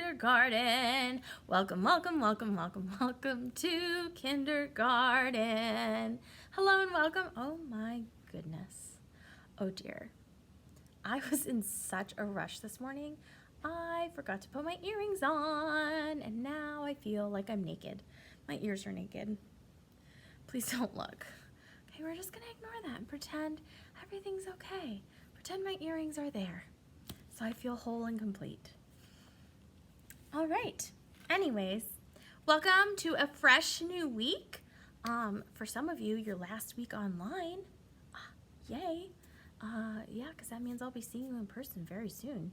kindergarten. Welcome, welcome, welcome, welcome, welcome to kindergarten. Hello and welcome. Oh my goodness. Oh dear. I was in such a rush this morning. I forgot to put my earrings on and now I feel like I'm naked. My ears are naked. Please don't look. Okay, we're just gonna ignore that and pretend everything's okay. Pretend my earrings are there so I feel whole and complete. All right. Anyways, welcome to a fresh new week. For some of you, your last week online. Yay. Yeah, because that means I'll be seeing you in person very soon.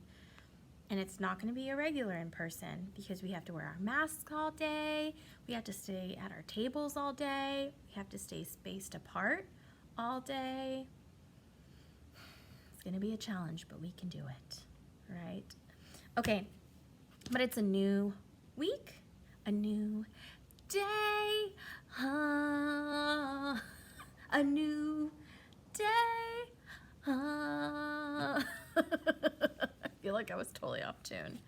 And it's not going to be a regular in person because we have to wear our masks all day. We have to stay at our tables all day. We have to stay spaced apart all day. It's going to be a challenge, but we can do it, right? Okay, but it's a new week, a new day, a new day. I feel like I was totally off tune.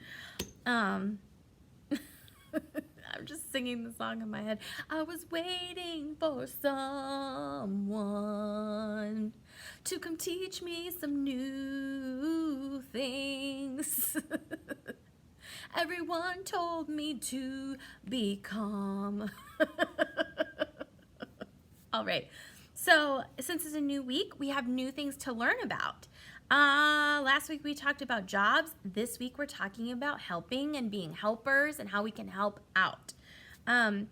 I'm just singing the song in my head. I was waiting for someone to come teach me some new things. Everyone told me to be calm. All right. So since it's a new week, we have new things to learn about. Last week we talked about jobs. This week we're talking about helping and being helpers and how we can help out. We're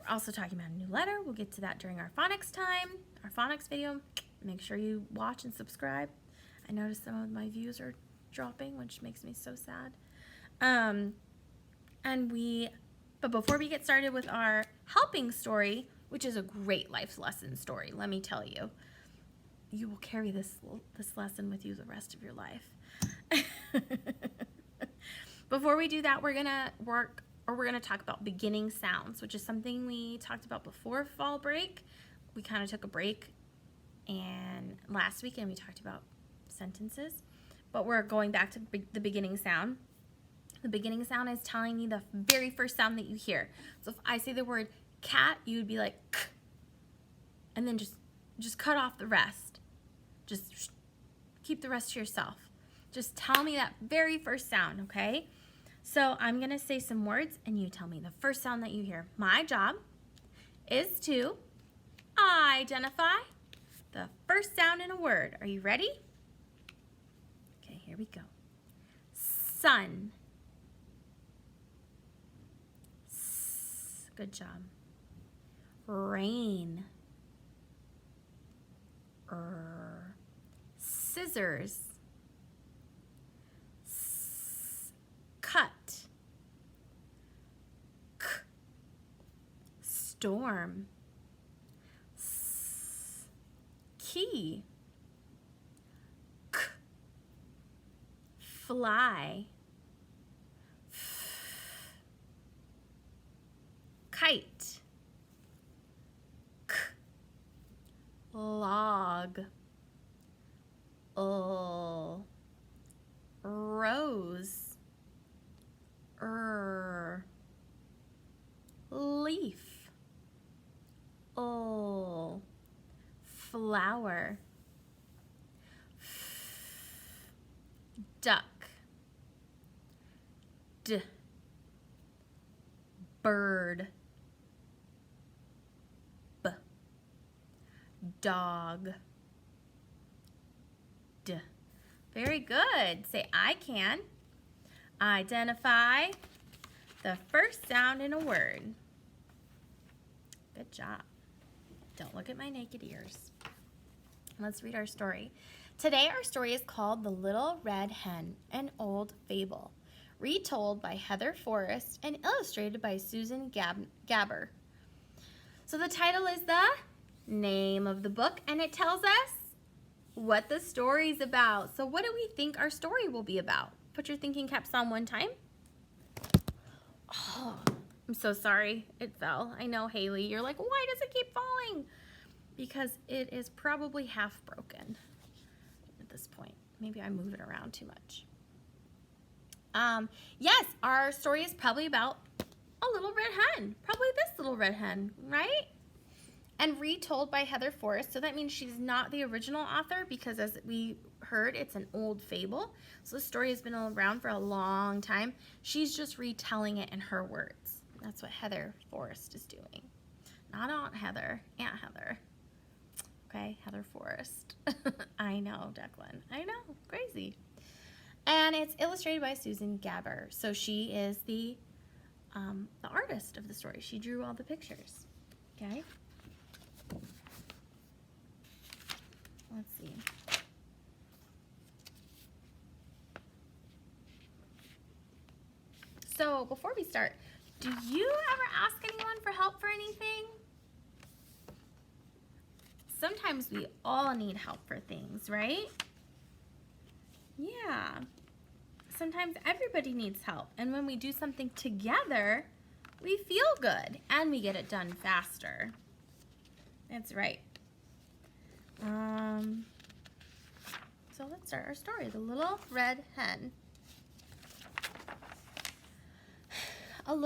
also talking about a new letter. We'll get to that during our phonics time, our phonics video. Make sure you watch and subscribe. I noticed some of my views are dropping, which makes me so sad. But before we get started with our helping story, which is a great life lesson story, let me tell you, you will carry this lesson with you the rest of your life. Before we do that, we're gonna talk about beginning sounds, which is something we talked about before fall break. We kind of took a break and last week and we talked about sentences, but we're going back to the beginning sound. The beginning sound is telling me the very first sound that you hear. So if I say the word cat, you would be like, k, and then just cut off the rest. Just keep the rest to yourself. Just tell me that very first sound, okay? So I'm gonna say some words and you tell me the first sound that you hear. My job is to identify the first sound in a word. Are you ready? Okay, here we go. Sun. Good job. Rain. Scissors. Cut. Storm. Key. Fly. Kite. Log. Rose. Leaf. Flower. Duck. Bird. Dog. Very good. Say, I can identify the first sound in a word. Good job. Don't look at my naked ears. Let's read our story. Today our story is called The Little Red Hen, an Old Fable, retold by Heather Forrest and illustrated by Susan Gabber. So the title is the name of the book, and it tells us what the story's about. So what do we think our story will be about? Put your thinking caps on one time. Oh, I'm so sorry it fell. I know, Haley, you're like, why does it keep falling? Because it is probably half broken at this point. Maybe I move it around too much. Yes, our story is probably about a little red hen. Probably this little red hen, right? And retold by Heather Forrest. So that means she's not the original author because, as we heard, it's an old fable. So the story has been around for a long time. She's just retelling it in her words. That's what Heather Forrest is doing. Not Aunt Heather, Aunt Heather. Okay, Heather Forrest. I know, Declan. I know, crazy. And it's illustrated by Susan Gabber. So she is the artist of the story. She drew all the pictures. Okay. Let's see. So before we start, do you ever ask anyone for help for anything? Sometimes we all need help for things, right? Yeah. Sometimes everybody needs help. And when we do something together, we feel good and we get it done faster. That's right. So let's start our story. The Little Red Hen. I'll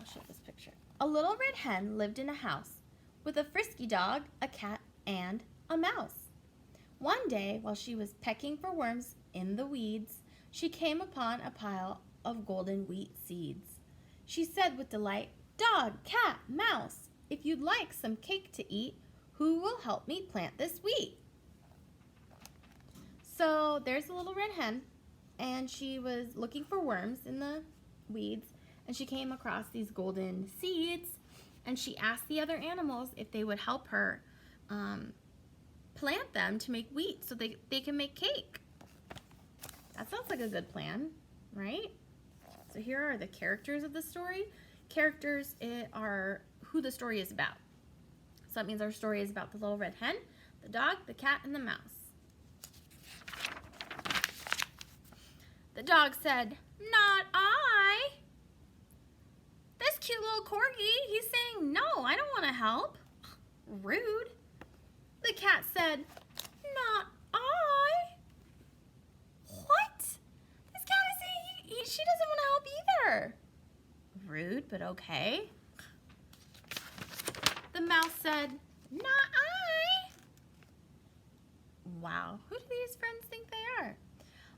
show this picture. A little red hen lived in a house with a frisky dog, a cat, and a mouse. One day, while she was pecking for worms in the weeds, she came upon a pile of golden wheat seeds. She said with delight, "Dog, cat, mouse, if you'd like some cake to eat, who will help me plant this wheat?" So there's the little red hen, and she was looking for worms in the weeds, and she came across these golden seeds, and she asked the other animals if they would help her plant them to make wheat so they can make cake. That sounds like a good plan, right? So here are the characters of the story. Characters are who the story is about. So that means our story is about the little red hen, the dog, the cat, and the mouse. The dog said, "Not I." "This cute little corgi, he's saying no, I don't want to help." "Rude." The cat said, "Not I." "What? This cat is saying she doesn't want to help either." "Rude, but okay." The mouse said, "Not I." Wow, who do these friends think they are?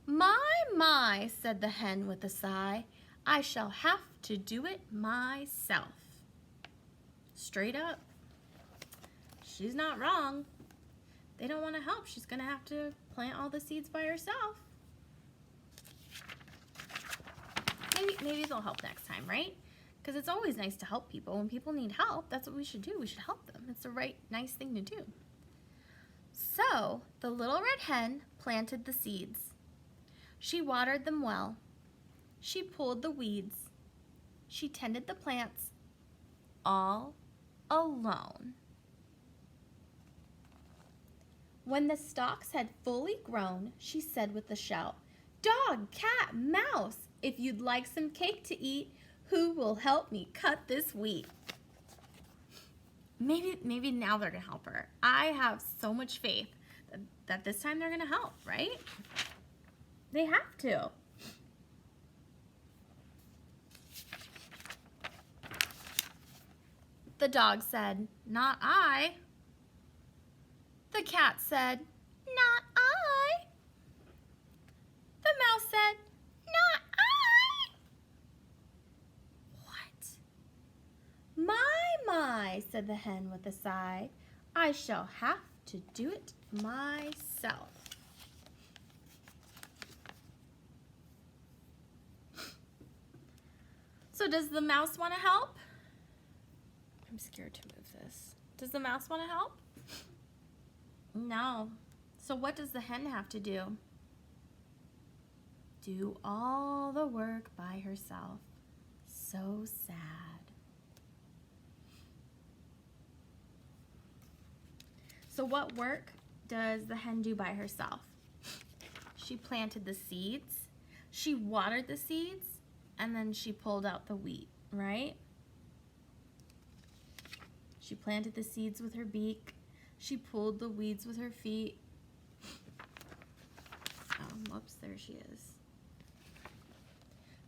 My, said the hen with a sigh. "I shall have to do it myself." Straight up. She's not wrong. They don't want to help. She's going to have to plant all the seeds by herself. Maybe they'll help next time, right? Because it's always nice to help people. When people need help, that's what we should do. We should help them. It's the right, nice thing to do. So the little red hen planted the seeds. She watered them well. She pulled the weeds. She tended the plants all alone. When the stalks had fully grown, she said with a shout, "Dog, cat, mouse, if you'd like some cake to eat, who will help me cut this wheat?" Maybe now they're going to help her. I have so much faith that this time they're going to help, right? They have to. The dog said, "Not I." The cat said, "Not I." The mouse said, "Not I." What? My, said the hen with a sigh. "I shall have to do it myself." So does the mouse want to help? I'm scared to move this. Does the mouse want to help? No. So what does the hen have to do? Do all the work by herself. So sad. So what work does the hen do by herself? She planted the seeds, she watered the seeds, and then she pulled out the wheat, right? She planted the seeds with her beak. She pulled the weeds with her feet. Oh, whoops, there she is.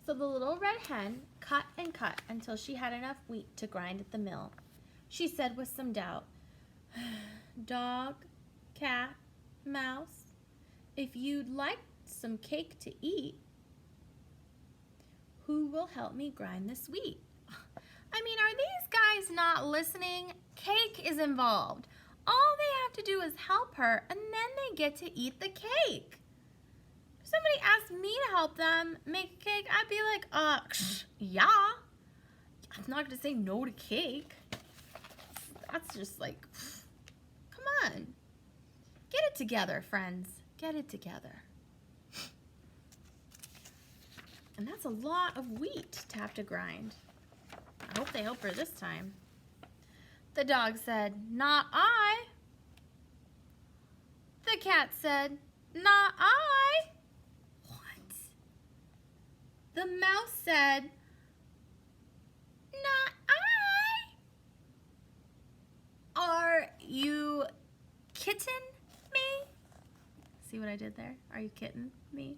So the little red hen cut and cut until she had enough wheat to grind at the mill. She said with some doubt, "Dog, cat, mouse, if you'd like some cake to eat, who will help me grind this wheat?" I mean, are these guys not listening? Cake is involved. All they have to do is help her, and then they get to eat the cake. If somebody asked me to help them make a cake, I'd be like, yeah. I'm not going to say no to cake. That's just like, come on. Get it together, friends. Get it together. And that's a lot of wheat to have to grind. I hope they help her this time. The dog said, "Not I." The cat said, "Not I." What? The mouse said, "Not I." Are you kitten me? See what I did there? Are you kitten me?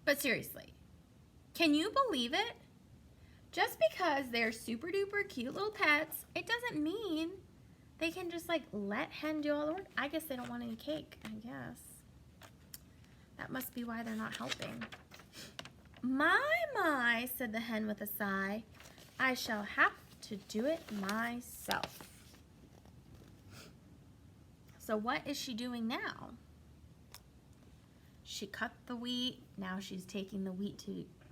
But seriously, can you believe it? Just because they're super duper cute little pets, it doesn't mean they can just like let hen do all the work. I guess they don't want any cake, I guess. That must be why they're not helping. My, said the hen with a sigh. I shall have to do it myself. So what is she doing now? She cut the wheat. Now she's taking the wheat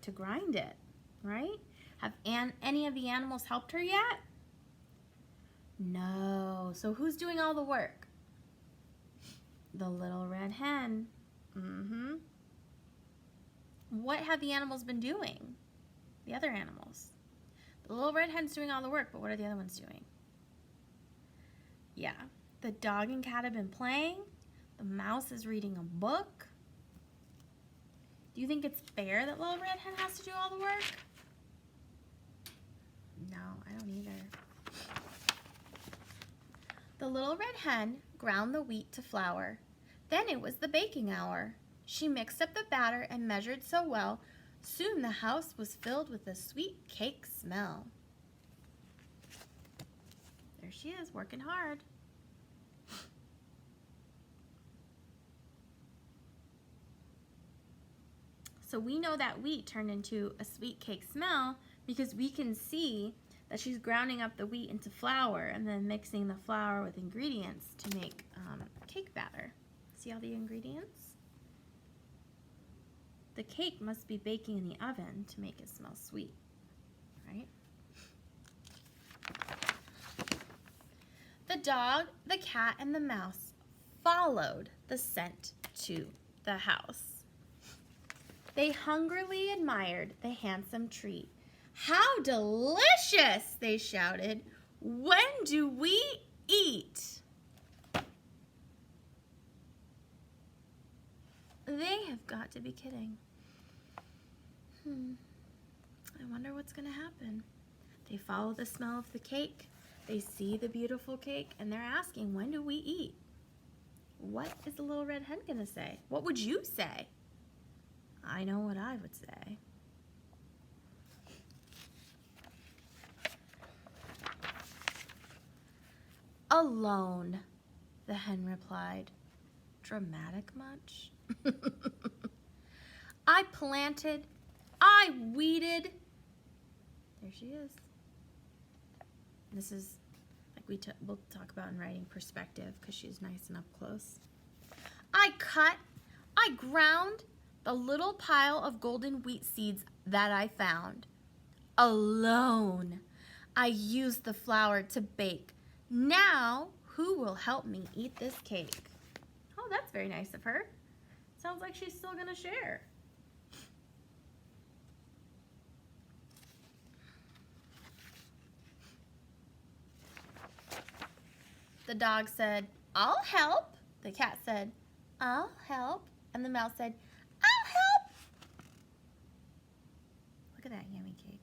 to grind it, right? Have any of the animals helped her yet? No. So who's doing all the work? The little red hen. What have the animals been doing? The other animals. The little red hen's doing all the work, but what are the other ones doing? Yeah. The dog and cat have been playing. The mouse is reading a book. Do you think it's fair that little red hen has to do all the work? No, I don't either. The little red hen ground the wheat to flour. Then it was the baking hour. She mixed up the batter and measured so well, soon the house was filled with a sweet cake smell. There she is, working hard. So we know that wheat turned into a sweet cake smell because we can see that she's grounding up the wheat into flour and then mixing the flour with ingredients to make cake batter. See all the ingredients? The cake must be baking in the oven to make it smell sweet, right? The dog, the cat, and the mouse followed the scent to the house. They hungrily admired the handsome treat. "How delicious!" they shouted. "When do we eat?" They have got to be kidding. I wonder what's going to happen. They follow the smell of the cake. They see the beautiful cake, and they're asking, when do we eat? What is the little red hen going to say? What would you say? I know what I would say. "Alone," the hen replied. Dramatic much? "I planted, I weeded." There she is. This is like we'll talk about in writing perspective because she's nice and up close. "I cut, I ground the little pile of golden wheat seeds that I found. Alone, I used the flour to bake. Now, who will help me eat this cake?" Oh, that's very nice of her. Sounds like she's still gonna share. The dog said, "I'll help." The cat said, "I'll help." And the mouse said, "I'll help." Look at that yummy cake.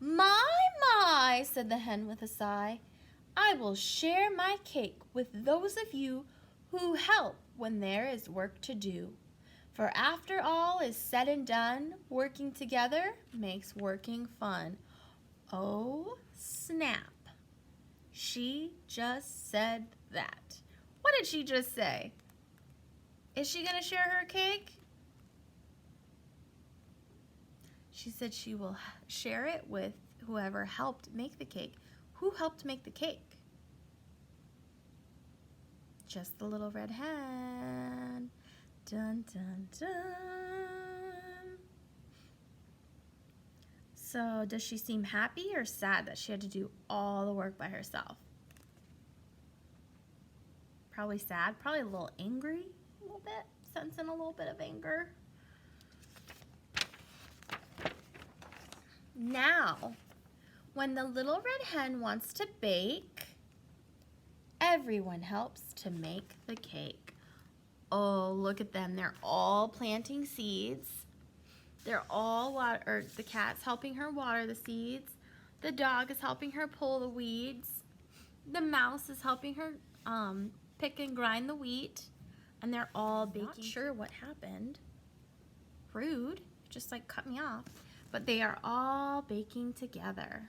My, said the hen with a sigh. "I will share my cake with those of you who help when there is work to do. For after all is said and done, working together makes working fun. Oh, snap. She just said that. What did she just say? Is she going to share her cake? She said she will share it with whoever helped make the cake. Who helped make the cake? Just the little red hen. Dun, dun, dun. So does she seem happy or sad that she had to do all the work by herself? Probably sad, probably a little angry, a little bit, sensing a little bit of anger. Now, when the little red hen wants to bake, everyone helps to make the cake. Oh, look at them. They're all planting seeds. They're all the cat's helping her water the seeds. The dog is helping her pull the weeds. The mouse is helping her pick and grind the wheat. And they're all baking. Not sure what happened. Rude. Just like cut me off. But they are all baking together.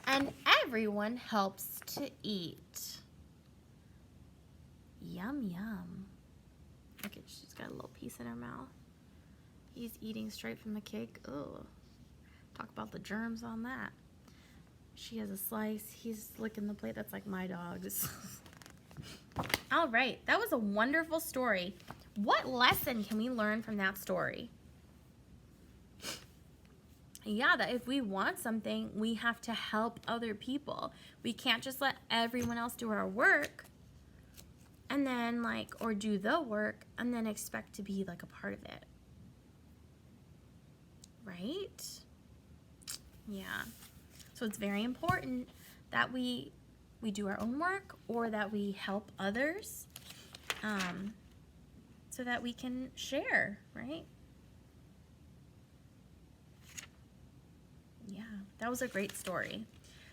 And everyone helps to eat. Yum, yum. Look at, she's got a little piece in her mouth. He's eating straight from the cake. Ugh. Talk about the germs on that. She has a slice. He's licking the plate. That's like my dog's. All right. That was a wonderful story. What lesson can we learn from that story? Yeah, that if we want something, we have to help other people. We can't just let everyone else do our work and then or do the work and then expect to be like a part of it. Right? Yeah. So it's very important that we do our own work or that we help others so that we can share, right? Yeah, that was a great story.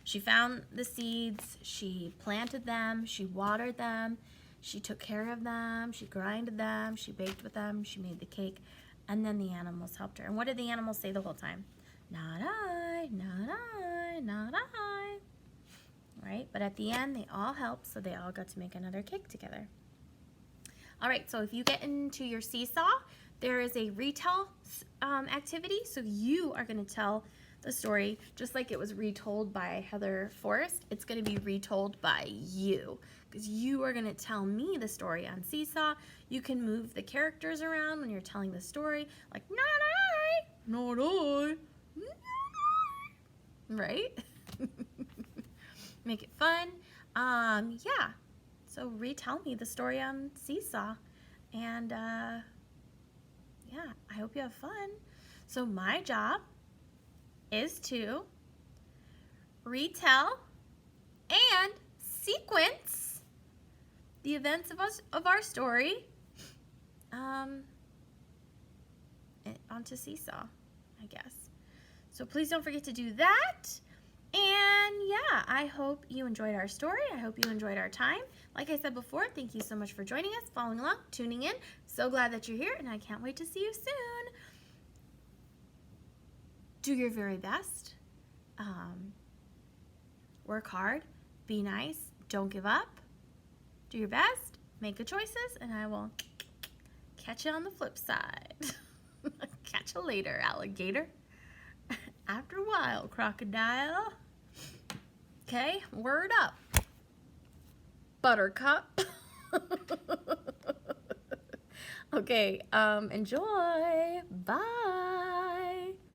She found the seeds, she planted them, she watered them, she took care of them, she grinded them, she baked with them, she made the cake, and then the animals helped her. And what did the animals say the whole time? Not I, not I, not I. Right? But at the end, they all helped, so they all got to make another cake together. All right, so if you get into your seesaw, there is a retell activity, so you are going to tell the story just like it was retold by Heather Forrest. It's going to be retold by you because you are going to tell me the story on Seesaw. You can move the characters around when you're telling the story, like not I, not I, not I, right? Make it fun. Yeah. So retell me the story on Seesaw, and yeah, I hope you have fun. So my job is to retell and sequence the events of our story onto Seesaw, I guess. So please don't forget to do that. And yeah, I hope you enjoyed our story. I hope you enjoyed our time. Like I said before, thank you so much for joining us, following along, tuning in. So glad that you're here, and I can't wait to see you soon. Do your very best. Work hard. Be nice. Don't give up. Do your best. Make good choices, and I will catch you on the flip side. Catch you later, alligator. After a while, crocodile. Okay, word up. Buttercup. Okay, enjoy. Bye.